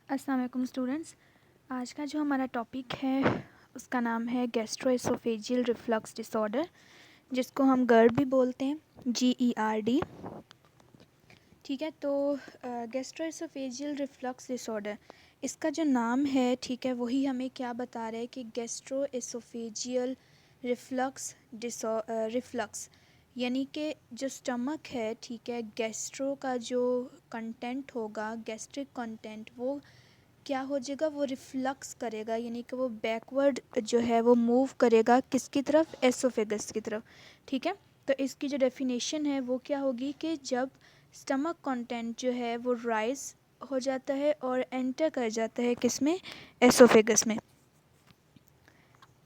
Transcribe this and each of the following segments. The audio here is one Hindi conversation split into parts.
अस्सलाम वालेकुम स्टूडेंट्स। आज का जो हमारा टॉपिक है उसका नाम है गैस्ट्रोएसोफेजियल रिफ्लक्स डिसऑर्डर, जिसको हम GERD भी बोलते हैं, GERD। ठीक है, तो गैस्ट्रोएसोफेजियल रिफ्लक्स डिसऑर्डर, इसका जो नाम है, ठीक है, वही हमें क्या बता रहा है कि गैस्ट्रोएसोफेजियल रिफ्लक्स यानी कि जो स्टमक है, ठीक है, गैस्ट्रो का जो कंटेंट होगा, गैस्ट्रिक कंटेंट, वो क्या हो जाएगा, वो रिफ्लक्स करेगा, यानी कि वो बैकवर्ड जो है वो मूव करेगा किसकी तरफ, एसोफेगस की तरफ। ठीक है, तो इसकी जो डेफिनेशन है वो क्या होगी कि जब स्टमक कंटेंट जो है वो राइज हो जाता है और एंटर कर जाता है किस में, एसोफेगस में।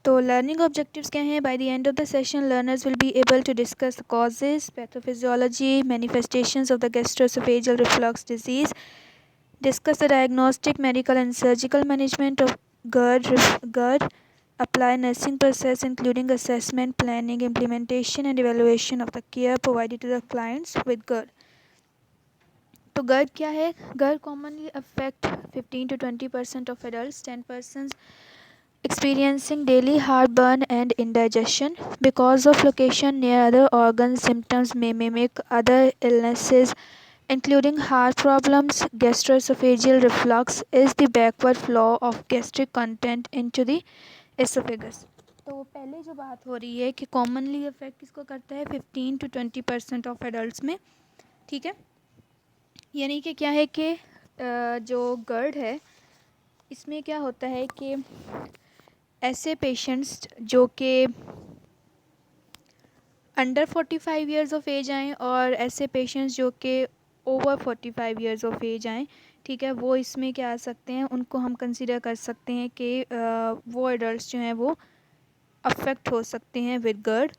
तो लर्निंग ऑब्जेक्टिव्स क्या हैं? By the end of the session learners will be able to discuss the causes, pathophysiology, manifestations of the gastroesophageal reflux disease, discuss the diagnostic, medical and surgical management of GERD, apply nursing process including assessment, planning, implementation and evaluation of the care provided to the clients with GERD. तो GERD क्या है? GERD commonly affect 15 to 20% of adults, 10% experiencing daily heartburn and indigestion. Because of location near other organs, symptoms may mimic other illnesses including heart problems. Gastroesophageal reflux is the backward flow of gastric content into the esophagus. तो पहले जो बात हो रही है कि कॉमनली अफेक्ट किसको करता है, 15 to 20% ऑफ एडल्ट्स में। ठीक है, यानी कि क्या है कि जो GERD है इसमें क्या होता है कि ऐसे पेशेंट्स जो कि अंडर 45 ईयर्स ऑफ एज आएँ और ऐसे पेशेंट्स जो कि ओवर 45 ईयर्स ऑफ एज आएँ, ठीक है, वो इसमें क्या आ सकते हैं, उनको हम कंसिडर कर सकते हैं कि वो एडल्ट्स जो हैं वो अफेक्ट हो सकते हैं विद GERD।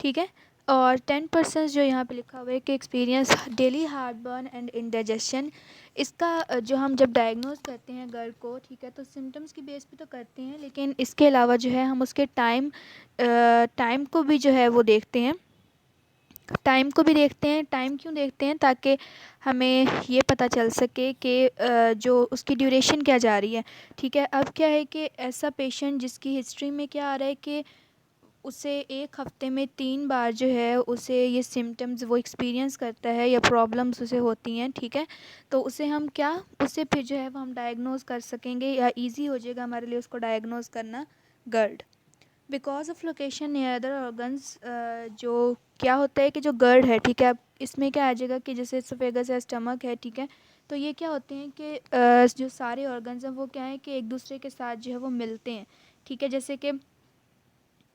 ठीक है, और 10% जो यहाँ पे लिखा हुआ है कि experience daily heartburn and indigestion, इसका जो हम जब डायग्नोज करते हैं GERD को, ठीक है, तो सिम्टम्स की बेस पे तो करते हैं, लेकिन इसके अलावा जो है हम उसके टाइम को भी जो है वो देखते हैं। टाइम क्यों देखते हैं? ताकि हमें ये पता चल सके कि जो उसकी ड्यूरेशन क्या जा रही है। ठीक है, अब क्या है कि ऐसा पेशेंट जिसकी हिस्ट्री में क्या आ रहा है कि उसे एक हफ्ते में 3 बार जो है उसे ये सिम्टम्स वो एक्सपीरियंस करता है या प्रॉब्लम्स उसे होती हैं, ठीक है, तो उसे फिर जो है वो हम डायग्नोज कर सकेंगे या इजी हो जाएगा हमारे लिए उसको डायग्नोज करना GERD। Because of location near other organs, जो क्या होता है कि जो GERD है, ठीक है, अब इसमें क्या आ जाएगा कि जैसे एसोफेगस है, स्टमक है, ठीक है, तो ये क्या होते हैं कि जो सारे ऑर्गन्स हैं वो क्या है कि एक दूसरे के साथ जो है वो मिलते हैं। ठीक है, जैसे कि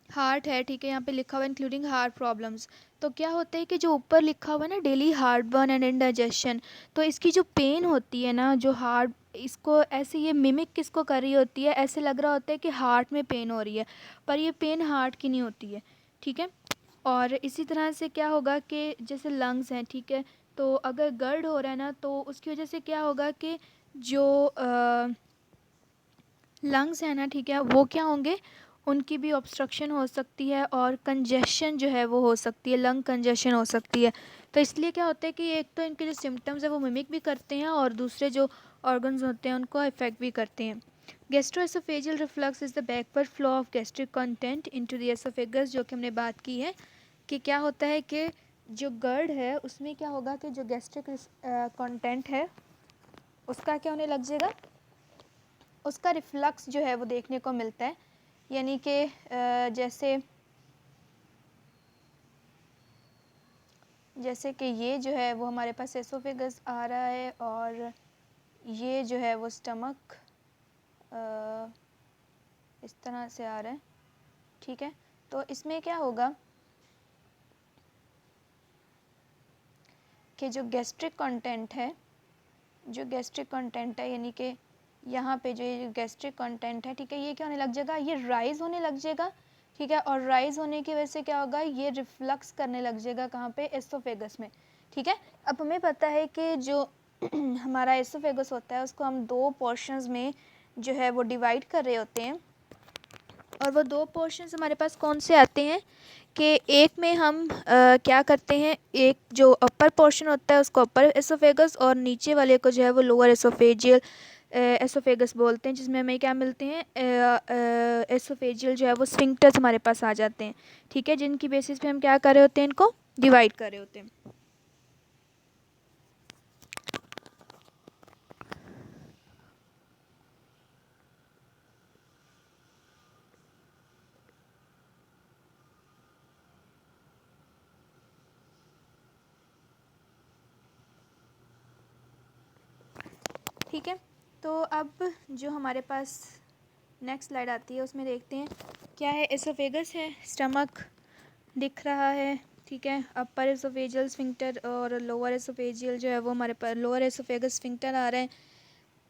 हार्ट है, ठीक है, यहाँ पे लिखा हुआ है इंक्लूडिंग हार्ट प्रॉब्लम्स, तो क्या होता है कि जो ऊपर लिखा हुआ है ना डेली हार्टबर्न एंड इंडाइजेशन, तो इसकी जो पेन होती है ना, जो हार्ट, इसको ऐसे ये मिमिक किसको कर रही होती है, ऐसे लग रहा होता है कि हार्ट में पेन हो रही है, पर ये पेन हार्ट की नहीं होती है। ठीक है, और इसी तरह से क्या होगा कि जैसे लंग्स हैं, ठीक है, तो अगर GERD हो रहा है ना, तो उसकी वजह से क्या होगा कि जो लंग्स है ना, ठीक है, वो क्या होंगे, उनकी भी ऑब्स्ट्रक्शन हो सकती है और कंजेशन जो है वो हो सकती है, लंग कंजेशन हो सकती है। तो इसलिए क्या होता है कि एक तो इनके जो सिम्टम्स है वो मिमिक भी करते हैं और दूसरे जो ऑर्गन्स होते हैं उनको इफेक्ट भी करते हैं। Gastro-oesophageal reflux is the backward flow of gastric content into the oesophagus, जो कि हमने बात की है कि क्या होता है कि जो GERD है उसमें क्या होगा कि जो गैस्ट्रिक कंटेंट है उसका क्या होने लग जाएगा, उसका रिफ्लक्स जो है वो देखने को मिलता है। यानी कि जैसे कि ये जो है वो हमारे पास एसोफेगस आ रहा है और ये जो है वो स्टमक इस तरह से आ रहा है। ठीक है, तो इसमें क्या होगा कि जो गैस्ट्रिक कंटेंट है, यानी कि यहाँ पे जो ये गैस्ट्रिक कंटेंट है, ठीक है, ये क्या होने लग जाएगा, ये राइज होने लग जाएगा। ठीक है, और राइज होने की वजह से क्या होगा, ये रिफ्लक्स करने लग जाएगा कहाँ पे, एसोफेगस में। ठीक है, अब हमें पता है कि जो हमारा एसोफेगस होता है उसको हम 2 पोर्शंस में जो है वो डिवाइड कर रहे होते हैं। और वो दो पोर्शंस हमारे पास कौन से आते हैं कि एक में हम क्या करते हैं, एक जो अपर पोर्शन होता है उसको अपर एसोफेगस और नीचे वाले को जो है वो लोअर एसोफेजियल एसोफेगस बोलते हैं, जिसमें हमें क्या मिलते हैं, एसोफेजियल जो है वो स्फिंक्टर्स हमारे पास आ जाते हैं, ठीक है, जिनकी बेसिस पे हम क्या कर रहे होते हैं, इनको डिवाइड कर रहे होते हैं। ठीक है, तो अब जो हमारे पास नेक्स्ट स्लाइड आती है उसमें देखते हैं क्या है। एसोफेगस है, स्टमक दिख रहा है, ठीक है, अपर एसोफेजियल स्फिंक्टर और लोअर एसोफेजियल जो है वो हमारे पास लोअर एसोफेगस स्फिंक्टर आ रहा है।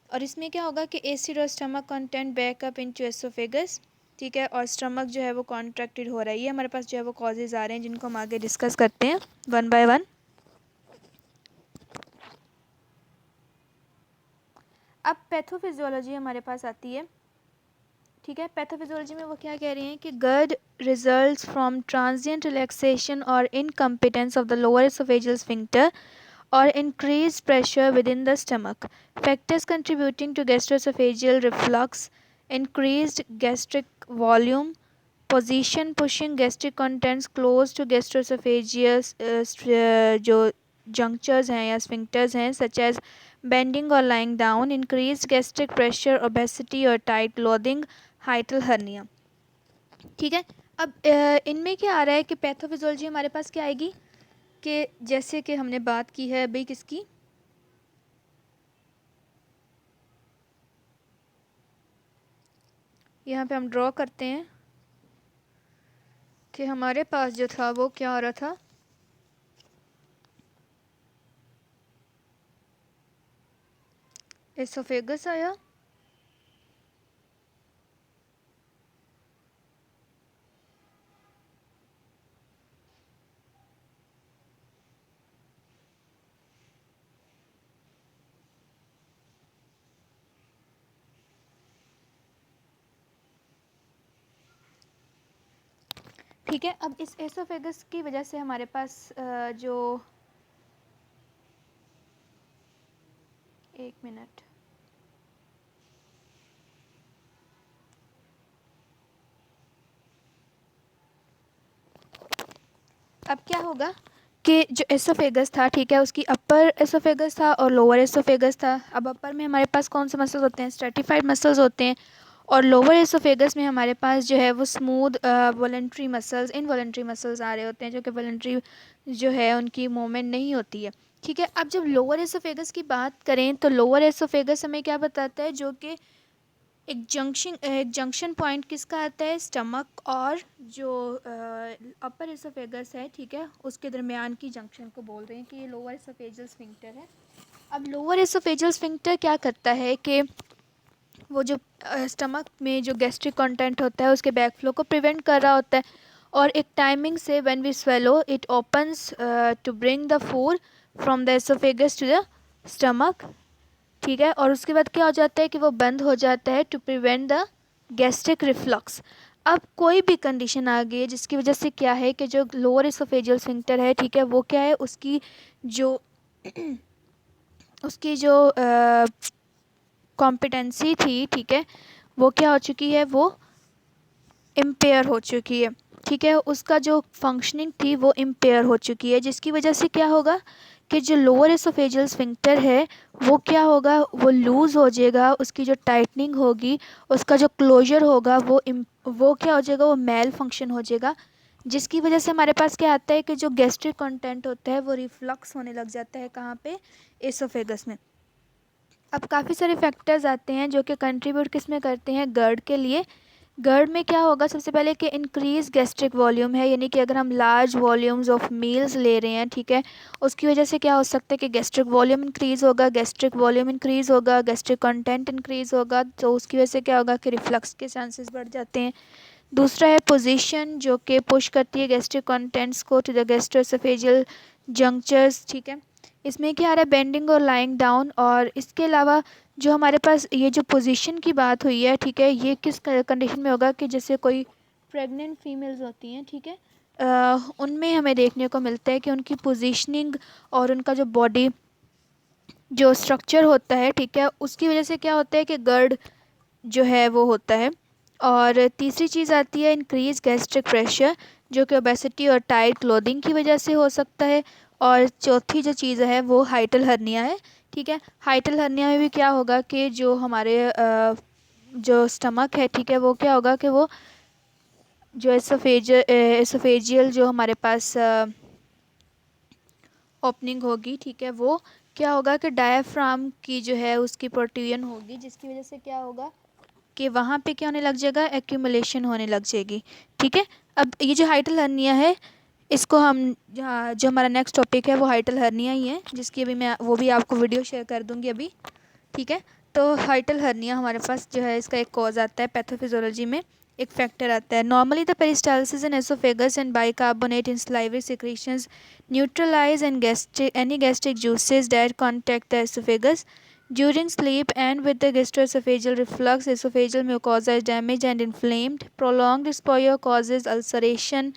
और इसमें क्या होगा कि एसिड और stomach content backup into oesophagus, ठीक है, और स्टमक जो है वो कॉन्ट्रैक्टेड हो रहा है। ये हमारे पास जो है वो कॉजेज़ आ रहे हैं जिनको हम आगे डिस्कस करते हैं वन बाय वन। अब पैथोफिजियोलॉजी हमारे पास आती है, ठीक है। पैथोफिजियोलॉजी में वो क्या कह रहे हैं कि GERD results from transient relaxation और incompetence of the lower oesophageal sphincter or increased pressure within the stomach. Factors contributing to gastroesophageal reflux: increased gastric volume, position pushing gastric contents close to gastroesophageal जो junctures हैं या sphincters हैं, such as bending or lying down, increased gastric pressure, obesity or tight loathing, hiatal hernia, ठीक है। अब इनमें क्या आ रहा है कि पैथोफिजियोलॉजी हमारे पास क्या आएगी कि जैसे कि हमने बात की है अभी किसकी, यहाँ पे हम ड्रॉ करते हैं कि हमारे पास जो था वो क्या आ रहा था, एसोफेगस आया, ठीक है। अब इस एसोफेगस की वजह से हमारे पास जो एक मिनट, अब क्या होगा कि जो एसोफेगस था, ठीक है, उसकी अपर एसोफेगस था और लोअर एसोफेगस था। अब अपर में हमारे पास कौन से मसल्स होते हैं, स्ट्रेटिफाइड मसल्स होते हैं, और लोअर एसोफेगस में हमारे पास जो है वो smooth voluntary muscles, involuntary muscles आ रहे होते हैं, जो कि वॉलंटरी जो है उनकी मूवमेंट नहीं होती है, ठीक है। अब जब लोअर एसोफेगस की बात करें तो लोअर एसोफेगस हमें क्या बताता है, जो कि एक जंक्शन पॉइंट किसका आता है, स्टमक और जो अपर एसोफेगस है, ठीक है, उसके दरमियान की जंक्शन को बोल रहे हैं कि ये लोअर एसोफेजियल स्फिंक्टर है। अब लोअर एसोफेजियल स्फिंक्टर क्या करता है कि वो जो स्टमक में जो गैस्ट्रिक कंटेंट होता है उसके बैकफ्लो को प्रिवेंट कर रहा होता है, और एक टाइमिंग से when we swallow it opens to bring the food from the oesophagus to the stomach, ठीक है, और उसके बाद क्या हो जाता है कि वो बंद हो जाता है to prevent the gastric reflux. अब कोई भी कंडीशन आ गई है जिसकी वजह से क्या है कि जो लोअर एसोफेजियल स्फिंक्टर है, ठीक है, वो क्या है, उसकी जो कॉम्पिटेंसी थी, ठीक है, वो क्या हो चुकी है, वो इम्पेयर हो चुकी है, ठीक है, उसका जो फंक्शनिंग थी वो इम्पेयर हो चुकी है, जिसकी वजह से क्या होगा कि जो लोअर एसोफेजियल स्फिंक्टर है वो क्या होगा, वो लूज़ हो जाएगा, उसकी जो टाइटनिंग होगी, उसका जो क्लोजर होगा वो क्या हो जाएगा, वो मेल फंक्शन हो जाएगा, जिसकी वजह से हमारे पास क्या आता है कि जो गैस्ट्रिक कंटेंट होता है वो रिफ्लक्स होने लग जाता है, कहाँ पे, एसोफेगस में। अब काफ़ी सारे फैक्टर्स आते हैं जो कि कंट्रीब्यूट किस में करते हैं, GERD के लिए। GERD में क्या होगा, सबसे पहले कि इंक्रीज गैस्ट्रिक वॉल्यूम है, यानी कि अगर हम लार्ज वॉल्यूम्स ऑफ मील्स ले रहे हैं, ठीक है, उसकी वजह से क्या हो सकता है कि गैस्ट्रिक वॉल्यूम इंक्रीज़ होगा, गैस्ट्रिक वॉल्यूम इंक्रीज़ होगा, गैस्ट्रिक कंटेंट इंक्रीज़ होगा, तो उसकी वजह से क्या होगा कि रिफ्लक्स के चांसेस बढ़ जाते हैं। दूसरा है पोजीशन, जो कि पुश करती है गैस्ट्रिक कंटेंट्स को टू द गैस्ट्रोएसोफेजियल जंक्चर्स, ठीक है, इसमें क्या आ रहा है, बेंडिंग और लाइंग डाउन। और इसके अलावा जो हमारे पास ये जो पोजीशन की बात हुई है, ठीक है, ये किस कंडीशन में होगा कि जैसे कोई प्रेग्नेंट फीमेल्स होती हैं, ठीक है, उनमें हमें देखने को मिलता है कि उनकी पोजीशनिंग और उनका जो बॉडी जो स्ट्रक्चर होता है, ठीक है, उसकी वजह से क्या होता है कि गर्ड जो है वो होता है। और तीसरी चीज़ आती है इंक्रीज गैस्ट्रिक प्रेशर, जो कि ओबेसिटी और टाइट क्लोथिंग की वजह से हो सकता है। और चौथी जो चीज़ है वो हाइटल हर्निया है, ठीक है। हाइटल हर्निया में भी क्या होगा कि जो हमारे जो स्टमक है, ठीक है, वो क्या होगा कि वो जो एसोफेजियल जो हमारे पास ओपनिंग होगी, ठीक है, वो क्या होगा कि डायाफ्राम की जो है उसकी प्रोट्रूजन होगी, जिसकी वजह से क्या होगा कि वहाँ पे क्या होने लग जाएगा, एक्यूमुलेशन होने लग जाएगी, ठीक है। अब ये जो हाइटल हर्निया है, इसको हम जो हमारा नेक्स्ट टॉपिक है वो हाइटल हर्निया ही है, जिसकी अभी मैं वो भी आपको वीडियो शेयर कर दूँगी अभी, ठीक है। तो हाइटल हर्निया हमारे पास जो है इसका एक कॉज आता है पैथोफिजियोलॉजी में, एक फैक्टर आता है। Normally the peristalsis in oesophagus and bicarbonate in salivary secretions neutralize and any gastric juices that contact the esophagus during sleep, and with the gastroesophageal reflux esophageal mucosa is damaged and inflamed. Prolonged exposure causes ulceration,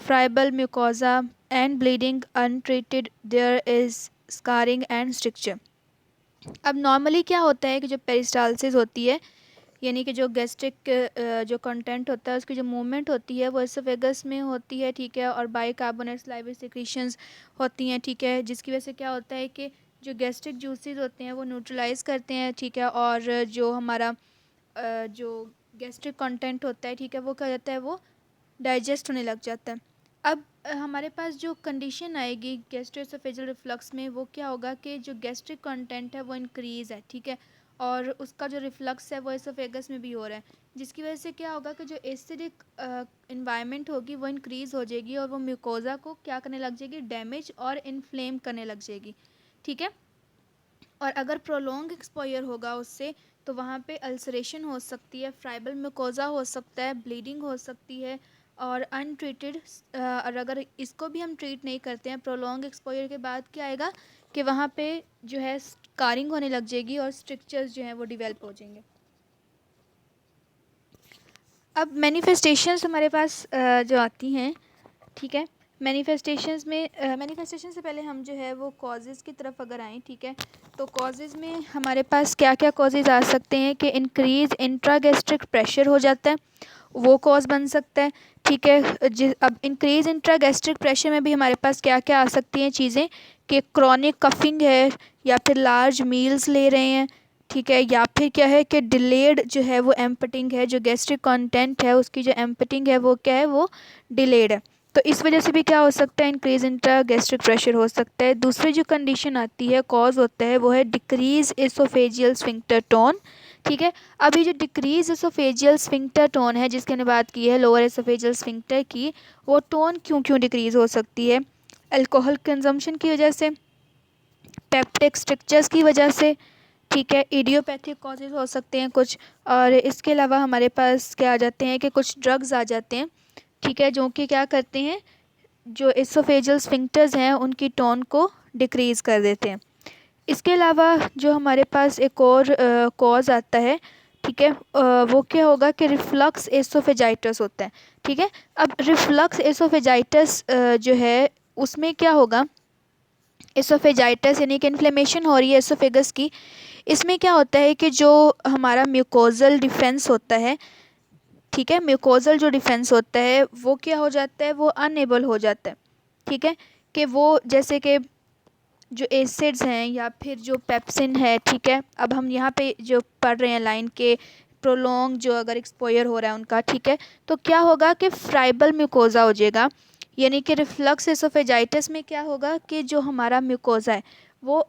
friable mucosa and bleeding. Untreated there is scarring and stricture. अब नॉर्मली क्या होता है कि जो पेरिस्टाल्सिस होती है, यानी कि जो गैस्ट्रिक जो कंटेंट होता है उसकी जो मूवमेंट होती है वो एसोफेगस में होती है, ठीक है, और बाइकार्बोनेट सलाइवरी सिक्रीशंस होती हैं, ठीक है, जिसकी वजह से क्या होता है कि जो गैस्ट्रिक जूसेस होते हैं वो न्यूट्रलाइज करते हैं, ठीक है, और जो हमारा जो गैस्ट्रिक कंटेंट होता है, ठीक है, वो क्या होता है, वो डाइजेस्ट होने लग जाता है। अब हमारे पास जो कंडीशन आएगी गैस्ट्रोएसोफेजियल रिफ्लक्स में, वो क्या होगा कि जो गैस्ट्रिक कंटेंट है वो इंक्रीज़ है, ठीक है, और उसका जो रिफ्लक्स है वो एसोफेगस में भी हो रहा है, जिसकी वजह से क्या होगा कि जो एसिडिक इन्वायरमेंट होगी वो इंक्रीज़ हो जाएगी और वो म्यूकोज़ा को क्या करने लग जाएगी, डैमेज और इन्फ्लेम करने लग जाएगी, ठीक है। और अगर प्रोलॉन्ग एक्सपोजर होगा उससे तो वहाँ पे अल्सरेशन हो सकती है, फ्राइबल म्यूकोज़ा हो सकता है, ब्लीडिंग हो सकती है। और अनट्रीटेड और अगर इसको भी हम ट्रीट नहीं करते हैं प्रोलॉन्ग एक्सपोजर के बाद, क्या आएगा कि वहाँ पे जो है स्कारिंग होने लग जाएगी और स्ट्रक्चर्स जो हैं वो डिवेल्प हो जाएंगे। अब मैनिफेस्टेशंस हमारे पास जो आती हैं, ठीक है, मैनिफेस्टेशंस में मैनिफेस्टेशन से पहले हम जो है वो कॉजेज़ की तरफ अगर आएँ, ठीक है, तो कॉजेज़ में हमारे पास क्या क्या कॉजेज़ आ सकते हैं कि इंक्रीज़ इंट्रागैस्ट्रिक प्रेशर हो जाता है, वो कॉज बन सकता है, ठीक है। अब इंक्रीज़ इंट्रागैस्ट्रिक प्रेशर में भी हमारे पास क्या क्या आ सकती हैं चीज़ें कि क्रॉनिक कफिंग है, या फिर लार्ज मील्स ले रहे हैं, ठीक है, या फिर क्या है कि डिलेड जो है वो एम्पटिंग है, जो गैस्ट्रिक कंटेंट है उसकी जो एम्पटिंग है वो क्या है, वो डिलेड है। तो इस वजह से भी क्या हो सकता है, इंक्रीज इंट्रा गैस्ट्रिक प्रेशर हो सकता है। दूसरी जो कंडीशन आती है, कॉज होता है, वो है डिक्रीज एसोफेजियल स्फिंक्टर टोन, ठीक है। अभी जो डिक्रीज एसोफेजियल स्फिंक्टर टोन है जिसकी हमने बात की है लोअर एसोफेजियल स्फिंक्टर की, वो टोन क्यों क्यों डिक्रीज हो सकती है, अल्कोहल कंजम्पशन की वजह से, पेप्टिक स्ट्रक्चर्स की वजह से, ठीक है, इडियोपैथिक कॉजेज हो सकते हैं कुछ। और इसके अलावा हमारे पास क्या आ जाते हैं कि कुछ ड्रग्स आ जाते हैं, ठीक है, जो कि क्या करते हैं, जो एसोफेजियल स्फिंक्टर्स हैं उनकी टोन को डिक्रीज़ कर देते हैं। इसके अलावा जो हमारे पास एक और कॉज आता है, ठीक है, वो क्या होगा कि रिफ्लक्स एसोफेजाइटिस होता है, ठीक है। अब रिफ्लक्स एसोफेजाइटिस जो है उसमें क्या होगा, एसोफेजाइटिस यानी कि इन्फ्लेमेशन हो रही है एसोफेगस की, इसमें क्या होता है कि जो हमारा म्यूकोजल डिफेंस होता है, ठीक है, म्यूकोजल जो डिफेंस होता है वो क्या हो जाता है, वो अनएबल हो जाता है, ठीक है, कि वो जैसे कि जो एसिड्स हैं या फिर जो पेप्सिन है, ठीक है, अब हम यहाँ पे जो पढ़ रहे हैं लाइन के प्रोलॉन्ग जो अगर एक्सपोजर हो रहा है उनका, ठीक है, तो क्या होगा कि फ्राइबल म्यूकोज़ा हो जाएगा, यानी कि रिफ्लक्स एसोफेजाइटिस में क्या होगा कि जो हमारा म्यूकोज़ा है वो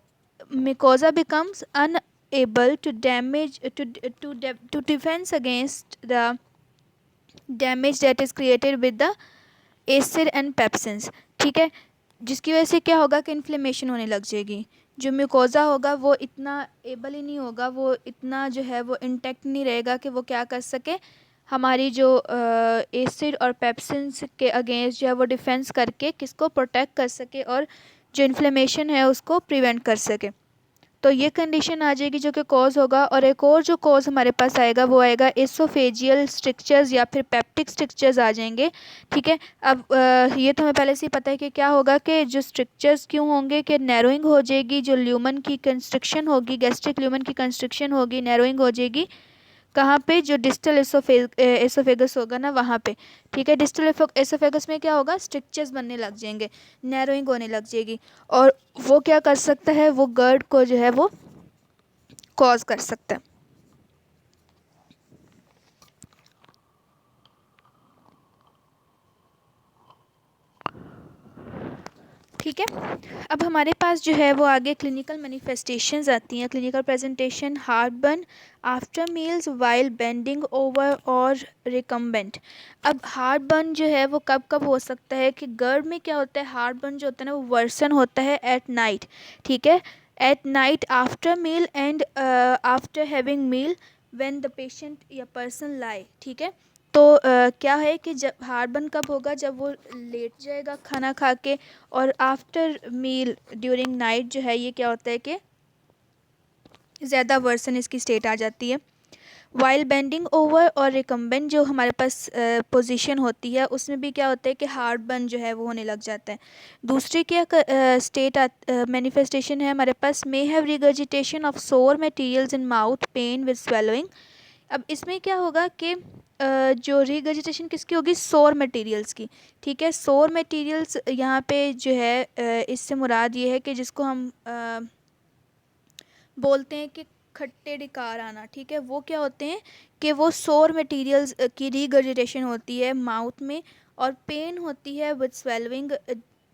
mucosa becomes unable to damage to defence against the damage that is created with the acid and pepsins, ठीक है, जिसकी वजह से क्या होगा कि इन्फ्लेमेशन होने लग जाएगी। जो म्यूकोज़ा होगा वो इतना एबल ही नहीं होगा, वो इतना जो है वो इंटैक्ट नहीं रहेगा कि वो क्या कर सके, हमारी जो एसिड और पेप्सिन्स के अगेंस्ट जो है वो डिफेंस करके किसको प्रोटेक्ट कर सके और जो इन्फ्लेमेशन है उसको प्रिवेंट कर सके। तो ये कंडीशन आ जाएगी जो कि कॉज होगा। और एक और जो कॉज हमारे पास आएगा वो आएगा एसोफेजियल स्ट्रिक्चर्स या फिर पेप्टिक स्ट्रिक्चर्स आ जाएंगे। ठीक है, अब ये तो हमें पहले से ही पता है कि क्या होगा कि जो स्ट्रिक्चर्स क्यों होंगे कि नैरोइंग हो जाएगी, जो ल्यूमन की कंस्ट्रक्शन होगी, गैस्ट्रिक ल्यूमन की कंस्ट्रक्शन होगी, नैरोइंग हो जाएगी। कहाँ पे? जो डिस्टल एसोफेगस होगा ना वहाँ पे। ठीक है, डिस्टल एसोफेगस में क्या होगा? स्ट्रिक्चर्स बनने लग जाएंगे, नैरोइंग होने लग जाएगी, और वो क्या कर सकता है? वो गर्ड को जो है वो कॉज कर सकता है। ठीक है, अब हमारे पास जो है वो आगे क्लिनिकल मैनिफेस्टेशंस आती हैं। Clinical presentation: heartburn after meals while bending over और रिकम्बेंट। अब हार्टबर्न जो है वो कब कब हो सकता है कि गर्ड में क्या होता है? हार्टबर्न जो होता है ना वो वर्सन होता है एट नाइट। ठीक है, at night after meal and after having meal when the patient या पर्सन लाई। ठीक है, तो क्या है कि जब हार्टबर्न कब होगा? जब वो लेट जाएगा खाना खा के, और आफ्टर मील ड्यूरिंग नाइट जो है ये क्या होता है कि ज़्यादा वर्सन इसकी स्टेट आ जाती है। वाइल बेंडिंग ओवर और रिकम्बेंट जो हमारे पास पोजीशन होती है उसमें भी क्या होता है कि हार्टबर्न जो है वो होने लग जाता है। दूसरी क्या स्टेट मैनिफेस्टेशन है हमारे पास: may have regurgitation of sour materials in mouth, pain with swallowing. अब इसमें क्या होगा कि जो रिगर्जिटेशन किसकी होगी? सोर मटेरियल्स की। ठीक है, सोर मटेरियल्स यहाँ पे जो है इससे मुराद ये है कि जिसको हम बोलते हैं कि खट्टे डिकार आना। ठीक है, वो क्या होते हैं कि वो सोर मटेरियल्स की रिगर्जिटेशन होती है माउथ में, और पेन होती है विद स्वेलविंग।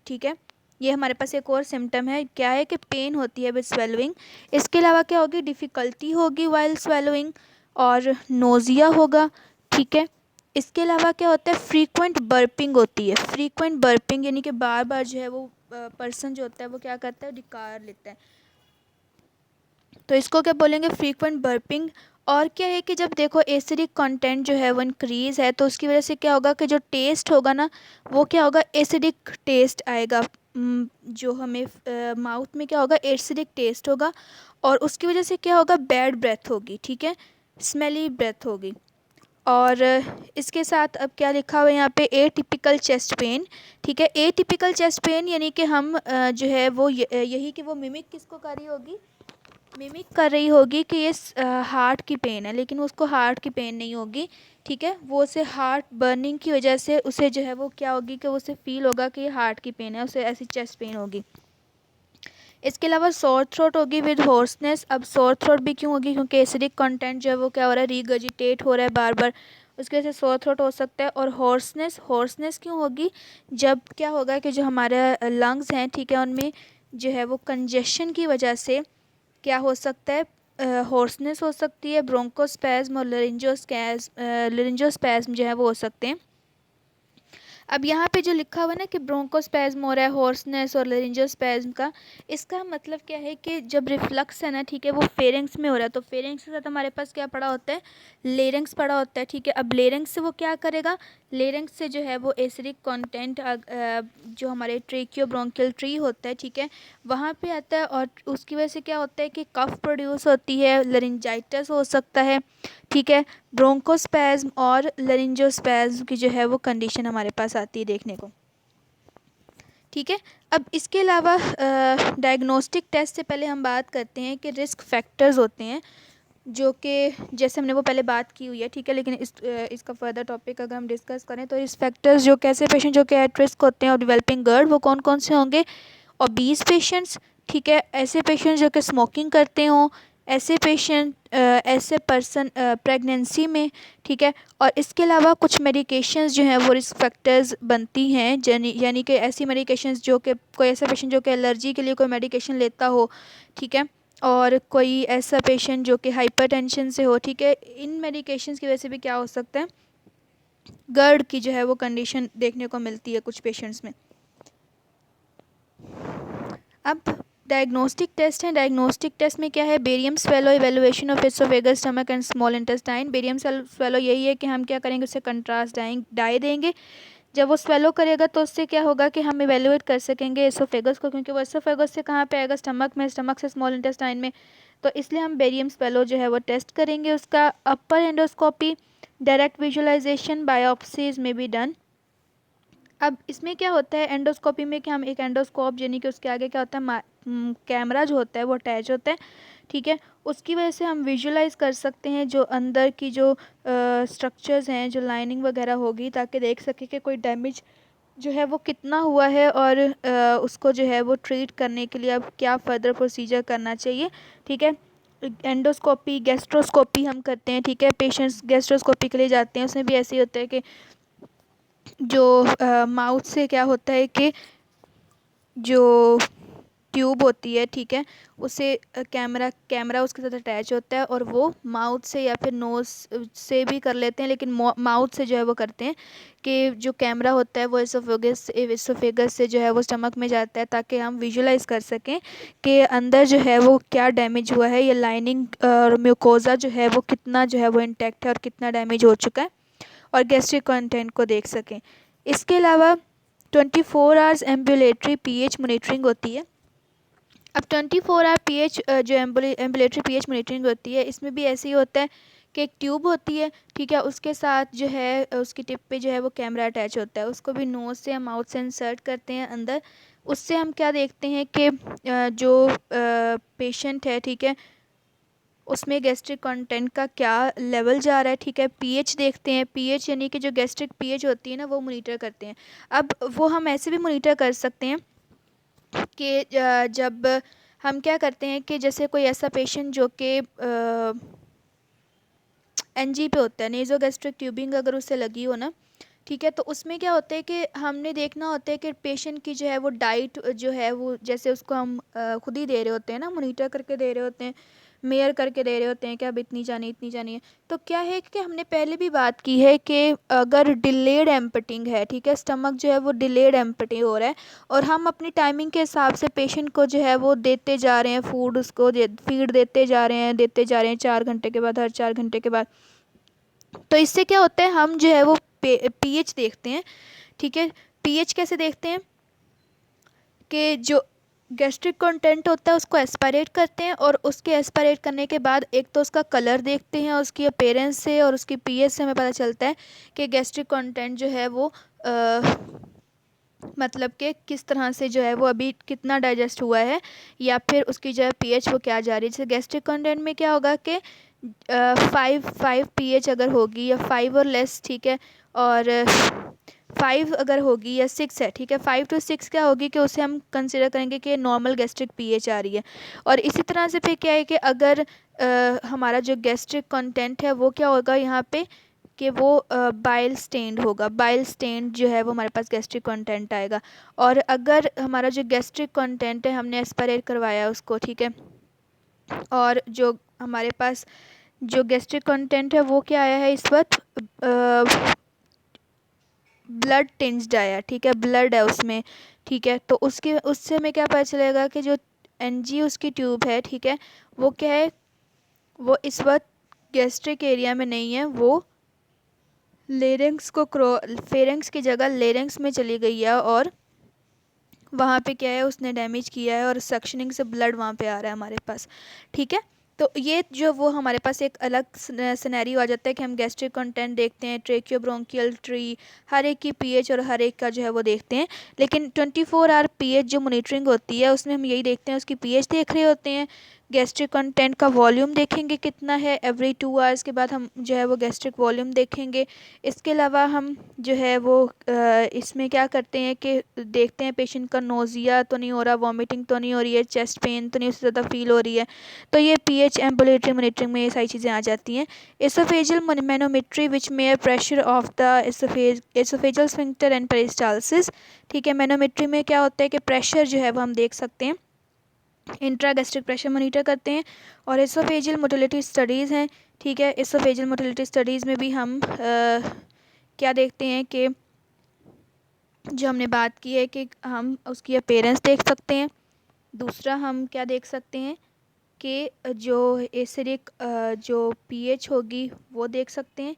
ठीक है, ये हमारे पास एक और सिम्टम है, क्या है कि पेन होती है विद स्वेलविंग। इसके अलावा क्या होगी? डिफ़िकल्टी होगी वाइल स्वेलोइंग, और नोज़िया होगा। ठीक है, इसके अलावा क्या होता है? फ्रीक्वेंट बर्पिंग होती है। फ्रीक्वेंट बर्पिंग यानी कि बार बार जो है वो पर्सन जो होता है वो क्या करता है? डिकार लेता है, तो इसको क्या बोलेंगे? Frequent burping. और क्या है कि जब देखो एसिडिक कंटेंट जो है वो इंक्रीज है तो उसकी वजह से क्या होगा कि जो टेस्ट होगा ना वो क्या होगा? एसिडिक टेस्ट आएगा। जो हमें माउथ में क्या होगा? एसिडिक टेस्ट होगा, और उसकी वजह से क्या होगा? बैड ब्रेथ होगी। ठीक है, स्मेली ब्रेथ होगी। और इसके साथ अब क्या लिखा हुआ है यहाँ पे? ए टिपिकल चेस्ट पेन। ठीक है, ए टिपिकल चेस्ट पेन यानी कि हम जो है वो यही कि वो मिमिक किसको कर रही होगी? मिमिक कर रही होगी कि ये हार्ट की पेन है, लेकिन उसको हार्ट की पेन नहीं होगी। ठीक है, वो उसे हार्ट बर्निंग की वजह से उसे जो है वो क्या होगी कि उसे फील होगा कि ये हार्ट की पेन है, उसे ऐसी चेस्ट पेन होगी। इसके अलावा सोर थ्रोट होगी विद हॉर्सनेस। अब सोर थ्रोट भी क्यों होगी? क्योंकि एसिडिक कंटेंट जो है वो क्या हो रहा है? रीगर्जिटेट हो रहा है बार बार, उसकी वजह से सोर थ्रोट हो सकता है। और हॉर्सनेस, हॉर्सनेस क्यों होगी? जब क्या होगा कि जो हमारे लंग्स हैं, ठीक है, उनमें जो है वो कंजेशन की वजह से क्या हो सकता है? हॉर्सनेस हो सकती है, ब्रोंकोस्पैज्म और लरिंजोस्पैज्म जो है वो हो सकते हैं। अब यहाँ पे जो लिखा हुआ है ना कि ब्रोंकोस्पैज्म हो रहा है, हॉर्सनेस और लरिंजोस्पैज्म का, इसका मतलब क्या है कि जब रिफ्लक्स है ना, ठीक है, वो फेरेंक्स में हो रहा है, तो फेरेंक्स के साथ हमारे पास क्या पड़ा होता है? लेरेंक्स पड़ा होता है। ठीक है, अब लेरेंक्स से वो क्या करेगा? लेरेंक्स से जो है वो एसिडिक कंटेंट जो हमारे ट्रेकियोब्रोंकियल ट्री होता है, ठीक है, वहाँ पे आता है, और उसकी वजह से क्या होता है कि कफ प्रोड्यूस होती है, लरिंजाइटिस हो सकता है। ठीक है, ब्रोंकोस्पैज्म और लरिंजोस्पैज्म की जो है वो कंडीशन हमारे पास आती है देखने को। ठीक है, अब इसके अलावा डायग्नोस्टिक टेस्ट से पहले हम बात करते हैं कि रिस्क फैक्टर्स होते हैं जो कि जैसे हमने वो पहले बात की हुई है। ठीक है, लेकिन इसका फर्दर टॉपिक अगर हम डिस्कस करें तो रिस्क फैक्टर्स जो कैसे पेशेंट जो कि एट रिस्क होते हैं और डेवलपिंग गर्ड वो कौन कौन से होंगे? Obese patients. ठीक है, ऐसे पेशेंट्स जो कि स्मोकिंग करते हों, ऐसे पेशेंट ऐसे पर्सन प्रेगनेंसी में। ठीक है, और इसके अलावा कुछ मेडिकेशंस जो हैं वो रिस्क फैक्टर्स बनती हैं, यानी कि ऐसी मेडिकेशंस जो कि कोई ऐसा पेशेंट जो कि एलर्जी के लिए कोई मेडिकेशन लेता हो। ठीक है, और कोई ऐसा पेशेंट जो कि हाइपरटेंशन से हो। ठीक है, इन मेडिकेशंस की वजह से भी क्या हो सकता है? गर्ड की जो है वो कंडीशन देखने को मिलती है कुछ पेशेंट्स में। अब डायग्नोस्टिक टेस्ट है। डायग्नोस्टिक टेस्ट में क्या है? Barium swallow, evaluation of oesophagus, stomach and small intestine. Barium swallow यही है कि हम क्या करेंगे? उससे कंट्रास्ट डाई देंगे जब वो स्वेलो करेगा तो उससे क्या होगा कि हम इवेल्युएट कर सकेंगे एसोफेगस को, क्योंकि वो एसोफेगस से कहाँ पे आएगा, स्टमक में, स्टमक से स्मॉल इंटेस्टाइन में। तो इसलिए हम बेरियम स्वेलो जो है वो टेस्ट करेंगे। उसका अपर एंडोस्कोपी, डायरेक्ट विजुअलाइजेशन बायोप्सीज में बी डन। अब इसमें क्या होता है एंडोस्कोपी में, कि हम एक एंडोस्कोप यानी कि उसके आगे क्या होता है, कैमरा जो होता है वो अटैच होता है, ठीक है। उसकी वजह से हम विजुलाइज कर सकते हैं जो अंदर की जो स्ट्रक्चर्स हैं, जो लाइनिंग वगैरह होगी, ताकि देख सके कि कोई डैमेज जो है वो कितना हुआ है, और उसको जो है वो ट्रीट करने के लिए अब क्या फर्दर प्रोसीजर करना चाहिए, ठीक है। एंडोस्कोपी, गैस्ट्रोस्कोपी हम करते हैं, ठीक है। पेशेंट्स गैस्ट्रोस्कोपी के लिए जाते हैं, उसमें भी ऐसे ही होता है कि जो माउथ से क्या होता है कि जो ट्यूब होती है, ठीक है, उसे कैमरा उसके साथ अटैच होता है, और वो माउथ से या फिर नोज़ से भी कर लेते हैं, लेकिन माउथ से जो है वो करते हैं कि जो कैमरा होता है वो एसोफेगस से जो है वो स्टमक में जाता है, ताकि हम विजुलाइज कर सकें कि अंदर जो है वो क्या डैमेज हुआ है, या लाइनिंग और म्यूकोज़ा जो है वो कितना जो है वो इंटैक्ट है और कितना डैमेज हो चुका है, और गैस्ट्रिक कंटेंट को देख सकें। इसके अलावा 24 आवर्स एम्बुलेटरी पीएच मॉनिटरिंग होती है। अब 24 आवर पीएच जो एम्बुलेटरी पीएच मॉनिटरिंग होती है, इसमें भी ऐसे ही होता है कि एक ट्यूब होती है, ठीक है, उसके साथ जो है उसकी टिप पे जो है वो कैमरा अटैच होता है, उसको भी नोज़ से या माउथ से इंसर्ट करते हैं अंदर। उससे हम क्या देखते हैं कि जो पेशेंट है, ठीक है, उसमें गैस्ट्रिक कंटेंट का क्या लेवल जा रहा है, ठीक है। पीएच देखते हैं, पीएच यानी कि जो गैस्ट्रिक पीएच होती है ना, वो मॉनिटर करते हैं। अब वो हम ऐसे भी मॉनिटर कर सकते हैं कि जब हम क्या करते हैं कि जैसे कोई ऐसा पेशेंट जो कि एनजी पे होता है, नेज़ोगैस्ट्रिक ट्यूबिंग अगर उससे लगी हो ना, ठीक है, तो उसमें क्या होता है कि हमने देखना होता है कि पेशेंट की जो है वो डाइट जो है वो, जैसे उसको हम खुद ही दे रहे होते हैं ना, मॉनिटर करके दे रहे होते हैं, मेयर करके दे रहे होते हैं कि अब इतनी जानी इतनी जानी है। तो क्या है कि हमने पहले भी बात की है कि अगर डिलेड एम्पटिंग है, ठीक है, स्टमक जो है वो डिलेड एम्पटिंग हो रहा है, और हम अपनी टाइमिंग के हिसाब से पेशेंट को जो है वो देते जा रहे हैं फूड, उसको फीड देते जा रहे हैं, 4 घंटे के बाद, हर 4 घंटे के बाद, तो इससे क्या होता है, हम जो है वो पीएच देखते हैं, ठीक है। पीएच कैसे देखते हैं कि जो गैस्ट्रिक कंटेंट होता है उसको एस्पायरेट करते हैं, और उसके एस्पायरेट करने के बाद एक तो उसका कलर देखते हैं, उसकी अपीयरेंस से और उसकी पीएच से हमें पता चलता है कि गैस्ट्रिक कंटेंट जो है वो मतलब कि किस तरह से जो है वो अभी कितना डाइजेस्ट हुआ है, या फिर उसकी जो है पीएच वो क्या जा रही है। जैसे गैस्ट्रिक कंटेंट में क्या होगा कि 5 पीएच अगर होगी, या 5 और लेस, ठीक है, और 5 अगर होगी या 6 है, ठीक है, 5 to 6 क्या होगी कि उसे हम कंसिडर करेंगे कि नॉर्मल गैस्ट्रिक पीएच आ रही है। और इसी तरह से फिर क्या है कि अगर हमारा जो गैस्ट्रिक कंटेंट है वो क्या होगा यहाँ पे, कि वो बाइल स्टेन्ड होगा, बाइल स्टेन्ड जो है वो हमारे पास गैस्ट्रिक कंटेंट आएगा। और अगर हमारा जो गैस्ट्रिक कंटेंट है हमने एस्पायरेट करवाया उसको, ठीक है, और जो हमारे पास जो गैस्ट्रिक कंटेंट है वो क्या आया है इस वक्त, ब्लड टिंज्ड आया, ठीक है, ब्लड है उसमें, ठीक है। तो उससे हमें क्या पता चलेगा कि जो एनजी उसकी ट्यूब है, ठीक है, वो क्या है, वो इस वक्त गैस्ट्रिक एरिया में नहीं है, वो लेरेंक्स को फेरेंक्स की जगह लेरेंक्स में चली गई है, और वहाँ पे क्या है उसने डैमेज किया है, और सक्शनिंग से ब्लड वहाँ पे आ रहा है हमारे पास, ठीक है। तो ये जो वो हमारे पास एक अलग सिनेरियो आ जाता है कि हम गैस्ट्रिक कंटेंट देखते हैं, ट्रेकियोब्रोंकियल ट्री, हर एक की पीएच और हर एक का जो है वो देखते हैं। लेकिन 24 आवर पीएच जो मॉनिटरिंग होती है उसमें हम यही देखते हैं, उसकी पीएच देख रहे होते हैं, गैस्ट्रिक कंटेंट का वॉल्यूम देखेंगे कितना है, एवरी 2 आवर्स के बाद हम जो है वो गैस्ट्रिक वॉल्यूम देखेंगे। इसके अलावा हम जो है वो इसमें क्या करते हैं कि देखते हैं पेशेंट का नोज़िया तो नहीं हो रहा, वॉमिटिंग तो नहीं हो रही है, चेस्ट पेन तो नहीं उससे ज़्यादा फील हो रही है। तो ये पीएच एम्बुलेटरी मॉनिटरिंग में ये सारी चीज़ें आ जाती हैं। Oesophageal manometry which mayor pressure of the oesophageal sphincter and peristalsis, ठीक है। मैनोमेट्री में क्या होता है कि प्रेशर जो है वो हम देख सकते हैं, इंट्रागैस्ट्रिक प्रेशर मॉनिटर करते हैं। और एसोफेजियल मोटिलिटी स्टडीज़ हैं, ठीक है। एसोफेजियल मोटिलिटी स्टडीज़ में भी हम क्या देखते हैं कि जो हमने बात की है कि हम उसकी अपीयरेंस देख सकते हैं। दूसरा हम क्या देख सकते हैं कि जो एसिडिक जो पीएच होगी वो देख सकते हैं।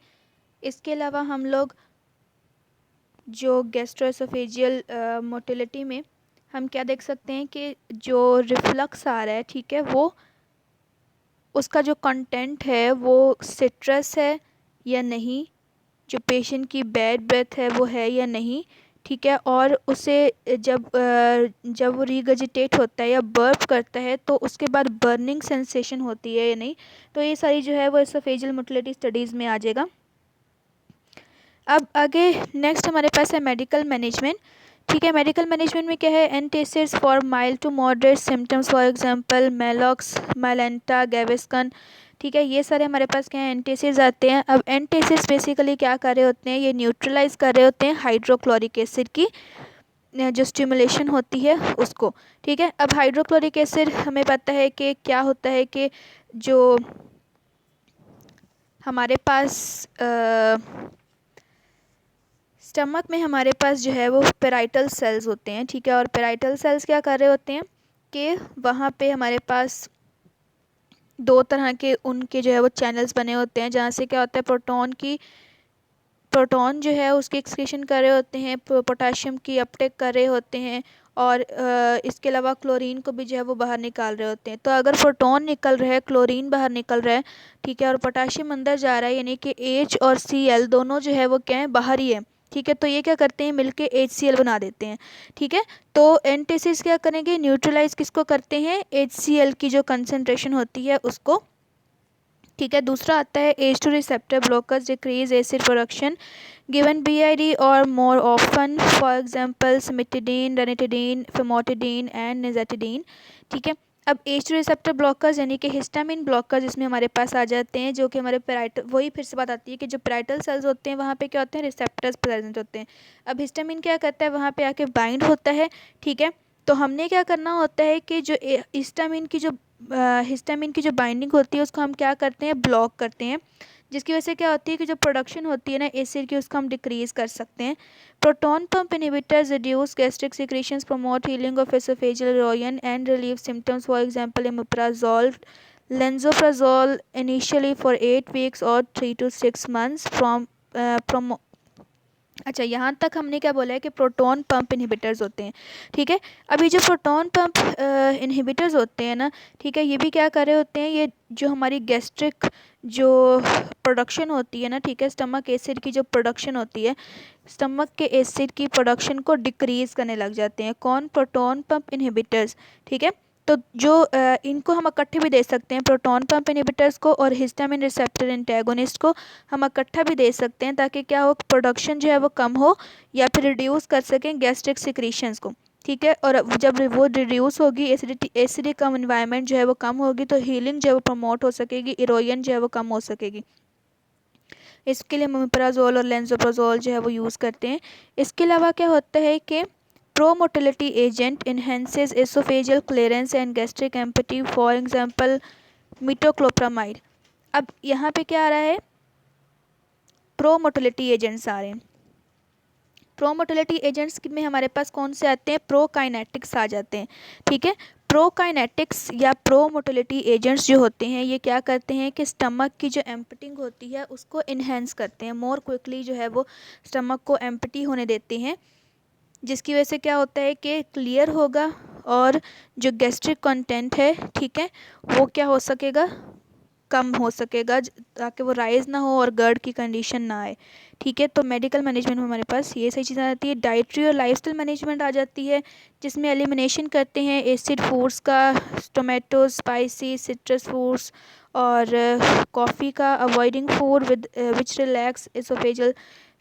इसके अलावा हम लोग जो गैस्ट्रोएसोफेजियल मोटिलिटी में हम क्या देख सकते हैं कि जो रिफ्लक्स आ रहा है, ठीक है, वो उसका जो कंटेंट है वो सिट्रस है या नहीं, जो पेशेंट की बैड ब्रेथ है वो है या नहीं, ठीक है, और उसे जब वो रीगजिटेट होता है या बर्प करता है तो उसके बाद बर्निंग सेंसेशन होती है या नहीं। तो ये सारी जो है वो एसोफेजियल मोटिलिटी स्टडीज़ में आ जाएगा। अब आगे नेक्स्ट हमारे पास है मेडिकल मैनेजमेंट। ठीक है, मेडिकल मैनेजमेंट में क्या है, antacids for mild to moderate symptoms, for example Maalox, Mylanta, Gaviscon. ठीक है, ये सारे हमारे पास क्या है, एंटासिड्स आते हैं। अब एंटासिड्स बेसिकली क्या कर रहे होते हैं, ये न्यूट्रलाइज कर रहे होते हैं हाइड्रोक्लोरिक एसिड की जो स्टिमुलेशन होती है उसको। ठीक है, अब हाइड्रोक्लोरिक एसिड हमें पता है कि क्या होता है कि जो हमारे पास स्टमक में हमारे पास जो है वो पेराइटल सेल्स होते हैं। ठीक है, और पेराइटल सेल्स क्या कर रहे होते हैं कि वहाँ पे हमारे पास दो तरह के उनके जो है वो चैनल्स बने होते हैं, जहाँ से क्या होता है, प्रोटॉन जो है उसकी एक्सक्रीशन कर रहे होते हैं, पोटाशियम की अपटेक कर रहे होते हैं, और इसके अलावा क्लोरीन को भी जो है वो बाहर निकाल रहे होते हैं। तो अगर प्रोटॉन निकल रहा है, क्लोरीन बाहर निकल रहा है, ठीक है, और पोटाशियम अंदर जा रहा है, यानी कि H और Cl दोनों जो है वो क्या है, बाहर ही है। ठीक है, तो ये क्या करते हैं, मिलके HCl बना देते हैं। ठीक है, तो एंटासिड्स क्या करेंगे, न्यूट्रलाइज किसको करते हैं, HCl की जो कंसनट्रेशन होती है उसको। ठीक है, दूसरा आता है H2 receptor blockers decrease acid production given BID और more often, for example cimetidine, ranitidine, famotidine and nizatidine. ठीक है, अब H2 रिसेप्टर ब्लॉकर्स यानी कि हिस्टामिन ब्लॉकर्स इसमें हमारे पास आ जाते हैं, जो कि हमारे पेराइटल, वही फिर से बात आती है कि जो पेराइटल सेल्स होते हैं वहाँ पे क्या होते हैं, रिसेप्टर्स प्रेजेंट होते हैं। अब हिस्टामिन क्या करता है, वहाँ पे आके बाइंड होता है। ठीक है, तो हमने क्या करना होता है कि जो हिस्टामिन की जो बाइंडिंग होती है उसको हम क्या करते हैं, ब्लॉक करते हैं, जिसकी वजह से क्या होती है कि जो प्रोडक्शन होती है ना एसिड की, उसको हम डिक्रीज कर सकते हैं। Proton pump inhibitors reduce gastric secretions, promote healing of oesophageal erosion and relieve symptoms, for example omeprazole, lansoprazole initially for 8 weeks और 3 to 6 months फ्रॉम अच्छा, यहाँ तक हमने क्या बोला है कि प्रोटॉन पंप इनहिबिटर्स होते हैं। ठीक है, अभी जो प्रोटॉन पंप इनहिबिटर्स होते हैं ना, ठीक है, ये भी क्या कर रहे होते हैं, ये जो हमारी गैस्ट्रिक जो प्रोडक्शन होती है ना, ठीक है, स्टमक एसिड की जो प्रोडक्शन होती है, स्टमक के एसिड की प्रोडक्शन को डिक्रीज़ करने लग जाते हैं। कौन, प्रोटॉन पंप इनहिबिटर्स। ठीक है, तो जो इनको हम इकट्ठे भी दे सकते हैं, प्रोटॉन पंप इनहिबिटर्स को और हिस्टामिन रिसेप्टर एंटागोनिस्ट को हम इकट्ठा भी दे सकते हैं, ताकि क्या हो, प्रोडक्शन जो है वो कम हो या फिर रिड्यूस कर सकें गैस्ट्रिक सिक्रीशंस को। ठीक है, और जब वो रिड्यूस होगी, एसिडिक कम इन्वायरमेंट जो है वो कम होगी, तो हीलिंग जो है वो प्रमोट हो सकेगी, इरोजन जो है वो कम हो सकेगी। इसके लिए ओमेप्राजोल और लेंसोप्राजोल जो है वो यूज़ करते हैं। इसके अलावा क्या होता है कि promotility agent enhances oesophageal clearance and gastric empty, for example metoclopramide. अब यहाँ पे क्या आ रहा है, प्रोमोटिलिटी एजेंट्स आ रहे हैं। प्रोमोटिलिटी एजेंट्स में हमारे पास कौन से आते हैं, प्रोकाइनेटिक्स आ जाते हैं। ठीक है, प्रोकाइनेटिक्स या प्रोमोटिलिटी एजेंट्स जो होते हैं, ये क्या करते हैं कि स्टमक की जो एम्पटिंग होती है उसको इन्हेंस करते हैं, मोर क्विकली जो है वो स्टमक को एम्पटी होने देते हैं, जिसकी वजह से क्या होता है कि क्लियर होगा और जो गैस्ट्रिक कंटेंट है, ठीक है, वो क्या हो सकेगा, कम हो सकेगा, ताकि वो राइज ना हो और गर्ड की कंडीशन ना आए। ठीक है, तो मेडिकल मैनेजमेंट में हमारे पास ये सही चीज़ें आती है। डाइट्री और लाइफस्टाइल मैनेजमेंट आ जाती है, जिसमें एलिमिनेशन करते हैं एसिड फूड्स का, टोमेटो, स्पाइसी, सिट्रस फूड्स और कॉफ़ी का, avoiding food with which relax oesophageal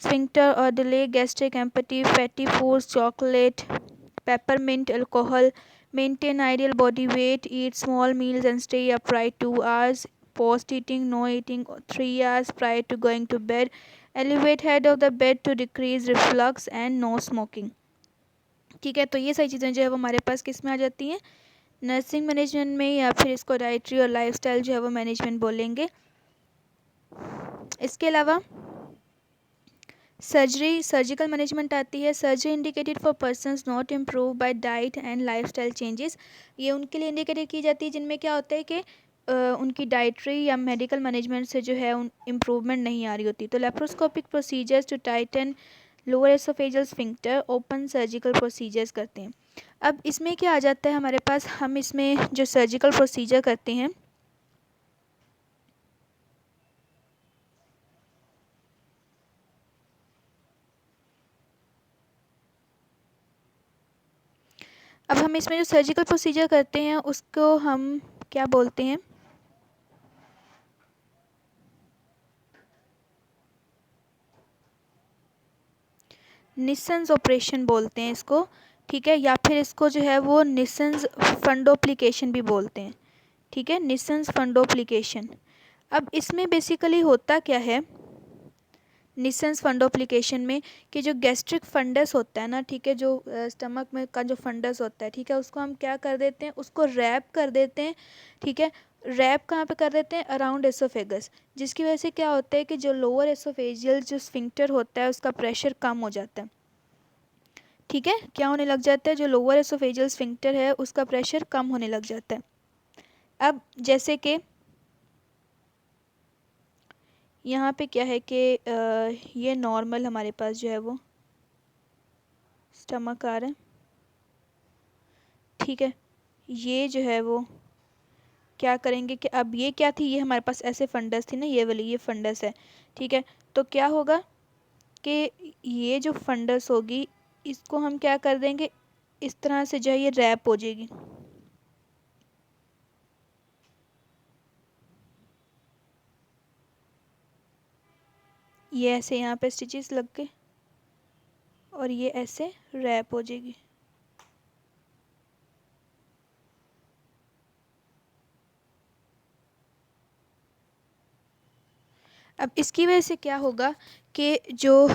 sphincter और delay gastric empty, fatty foods, chocolate, peppermint, alcohol, maintain ideal body weight, eat small meals and stay upright 2 hours post eating, no eating 3 hours prior to going to bed, elevate head of the bed to decrease reflux and no smoking। ठीक है, तो ये सारी चीज़ें जो है वो हमारे पास किस में आ जाती हैं, नर्सिंग मैनेजमेंट में, या फिर इसको डाइट्री और लाइफस्टाइल जो है वो मैनेजमेंट बोलेंगे। इसके अलावा सर्जिकल मैनेजमेंट आती है। Surgery indicated for persons not improve bye diet and lifestyle changes, ये उनके लिए इंडिकेटेड की जाती है जिनमें क्या होता है कि उनकी डाइट्री या मेडिकल मैनेजमेंट से जो है इम्प्रूवमेंट नहीं आ रही होती। तो laparoscopic procedures to tighten lower oesophageal sphincter open surgical procedures करते हैं। अब इसमें क्या आ जाता है हमारे पास, हम इसमें जो सर्जिकल प्रोसीजर करते हैं, अब हम इसमें जो सर्जिकल प्रोसीजर करते हैं उसको हम क्या बोलते हैं, निसन्स ऑपरेशन बोलते हैं इसको, ठीक है, या फिर इसको जो है वो निसन्स फंडोप्लिकेशन भी बोलते हैं, ठीक है, निसन्स फंडोप्लिकेशन। अब इसमें बेसिकली होता क्या है निसेंस फंडोप्लिकेशन में, कि जो गैस्ट्रिक फंडस होता है ना, ठीक है, जो स्टमक में का जो फंडस होता है, ठीक है, उसको हम क्या कर देते हैं, उसको रैप कर देते हैं, ठीक है। रैप कहाँ पे कर देते हैं, अराउंड एसोफेगस, जिसकी वजह से क्या होता है कि जो लोअर एसोफेजियल जो स्फिंक्टर होता है उसका प्रेशर कम हो जाता है, ठीक है, क्या होने लग जाता है, जो लोअर एसोफेजियल स्फिंक्टर है उसका प्रेशर कम होने लग जाता है। अब जैसे कि यहाँ पे क्या है कि ये नॉर्मल हमारे पास जो है वो स्टमक आ रहा है, ठीक है, ये जो है वो क्या करेंगे कि अब ये क्या थी, ये हमारे पास ऐसे फंडस थी ना, ये वाली ये फंडस है, ठीक है, तो क्या होगा कि ये जो फंडस होगी इसको हम क्या कर देंगे, इस तरह से जो है ये रैप हो जाएगी, ये ऐसे यहाँ पे स्टिचेस लग के और ये ऐसे रैप हो जाएगी। अब इसकी वजह से क्या होगा कि जो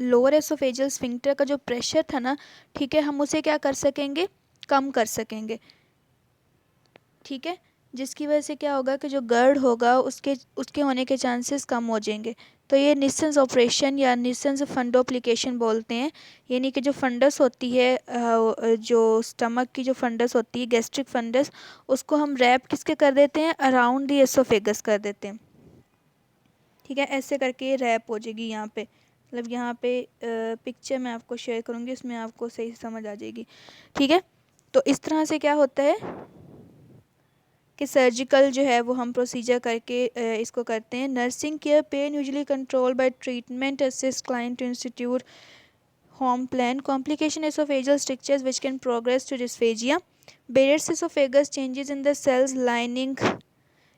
लोअर एसोफेजियल स्फिंक्टर का जो प्रेशर था ना, ठीक है, हम उसे क्या कर सकेंगे, कम कर सकेंगे, ठीक है, जिसकी वजह से क्या होगा कि जो गर्ड होगा उसके उसके होने के चांसेस कम हो जाएंगे। तो ये निसेंस ऑपरेशन या निसेंस फंडोप्लिकेशन बोलते हैं, यानी कि जो फंडस होती है जो स्टमक की जो फंडस होती है गैस्ट्रिक फंडस, उसको हम रैप किसके कर देते हैं, अराउंड द एसोफेगस कर देते हैं, ठीक है, ऐसे करके ये रैप हो जाएगी यहाँ पे, मतलब यहाँ पे पिक्चर मैं आपको शेयर करूँगी, उसमें आपको सही समझ आ जाएगी, ठीक है। तो इस तरह से क्या होता है कि सर्जिकल जो है वो हम प्रोसीजर करके इसको करते हैं। Nursing care pain usually control by treatment assist client to institute home plan complication oesophageal structures which can progress to dysphagia Barrett's oesophagus changes in the cells lining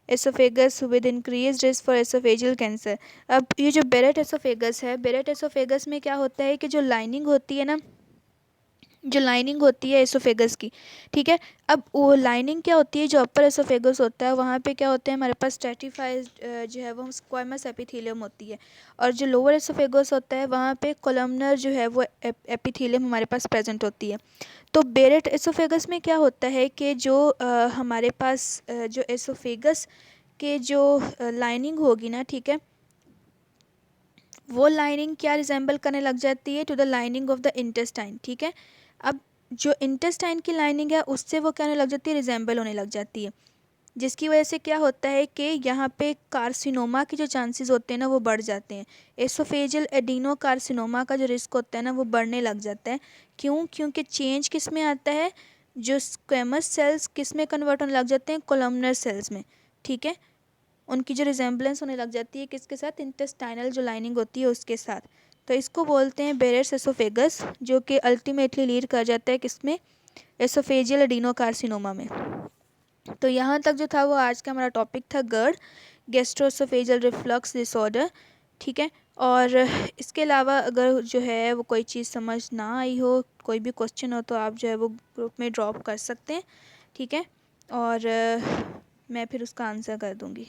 oesophagus with increase risk for oesophageal cancer. अब ये जो बेरेट एसोफेगस है, बेरेट एसोफेगस में क्या होता है कि जो लाइनिंग होती है ना, जो लाइनिंग होती है एसोफेगस की, ठीक है, अब वो लाइनिंग क्या होती है, जो अपर एसोफेगस होता है वहाँ पे क्या होते हैं हमारे पास स्ट्रेटिफाइड जो है वो स्क्वामस एपिथेलियम होती है, और जो लोअर एसोफेगस होता है वहाँ पे कोलमनर जो है वो एपिथेलियम हमारे पास प्रेजेंट होती है। तो बेरेट एसोफेगस में क्या होता है कि जो हमारे पास जो एसोफेगस के जो लाइनिंग होगी ना, ठीक है, वो लाइनिंग क्या रिजेंबल करने लग जाती है to the lining of the intestine, ठीक है। अब जो इंटेस्टाइन की लाइनिंग है उससे वो क्या होने लग जाती है, रिजेंबल होने लग जाती है, जिसकी वजह से क्या होता है कि यहाँ पे कार्सिनोमा के जो चांसेस होते हैं ना वो बढ़ जाते हैं, एसोफेजियल एडिनो कार्सिनोमा का जो रिस्क होता है ना वो बढ़ने लग जाता है। क्यों, क्योंकि चेंज किस में आता है, जो स्क्वेमस सेल्स किस में कन्वर्ट होने लग जाते हैं, कोलमनर सेल्स में, ठीक है, उनकी जो रिजेंबलेंस होने लग जाती है किसके साथ, इंटेस्टाइनल जो लाइनिंग होती है उसके साथ। तो इसको बोलते हैं बेरेट्स एसोफेगस, जो कि अल्टीमेटली लीड कर जाता है किसमें, एसोफेजियल एडिनोकार्सिनोमा में। तो यहाँ तक जो था वो आज का हमारा टॉपिक था गर्ड, गैस्ट्रोएसोफेजियल रिफ्लक्स डिसऑर्डर, ठीक है। और इसके अलावा अगर जो है वो कोई चीज़ समझ ना आई हो, कोई भी क्वेश्चन हो, तो आप जो है वो ग्रुप में ड्रॉप कर सकते हैं, ठीक है, और मैं फिर उसका आंसर कर दूँगी।